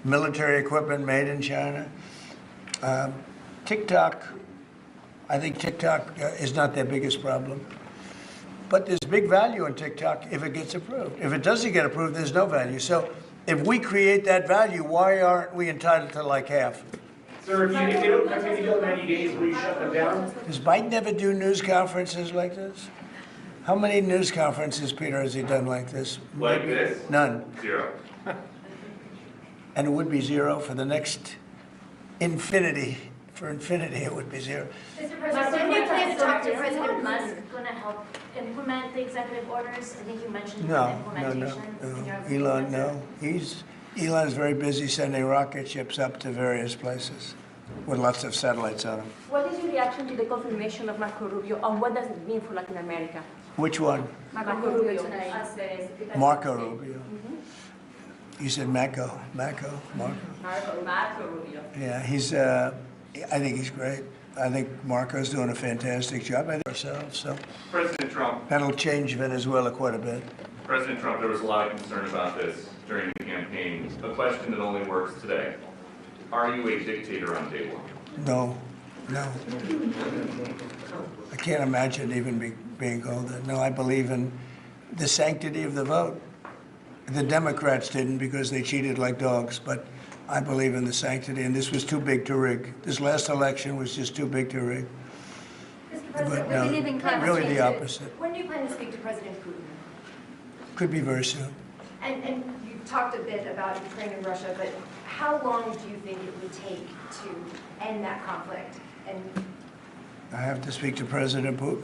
military equipment made in China. TikTok, I think TikTok is not their biggest problem. But there's big value in TikTok if it gets approved. If it doesn't get approved, there's no value. So if we create that value, why aren't we entitled to like half? Sir, if they don't come to you in 90 days, will you shut them down? Does Biden ever do news conferences like this? How many news conferences, Peter, has he done like this? Like this? None. 0. And it would be 0 for the next infinity. For infinity, it would be 0. Mr. President, when do you plan to talk to President Musk going to help implement the executive orders? I think you mentioned implementation in your Elon, no. Elon's very busy sending rocket ships up to various places with lots of satellites on them. What is your reaction to the confirmation of Marco Rubio, and what does it mean for Latin America? Which one? Marco Rubio. Marco Rubio. You said Marco. Marco Rubio. Yeah, he's. I think he's great. I think Marco's doing a fantastic job. I think ourselves. So President Trump, that'll change Venezuela quite a bit. President Trump, there was a lot of concern about this during the campaign. A question that only works today. Are you a dictator on day one? No. I can't imagine even being called that. No, I believe in the sanctity of the vote. The Democrats didn't because they cheated like dogs, but I believe in the sanctity, and this was too big to rig. This last election was just too big to rig. Mr. President, But no, really the opposite. When do you plan to speak to President Putin? Could be very soon. And you talked a bit about Ukraine and Russia, but how long do you think it would take to end that conflict? And I have to speak to President Putin.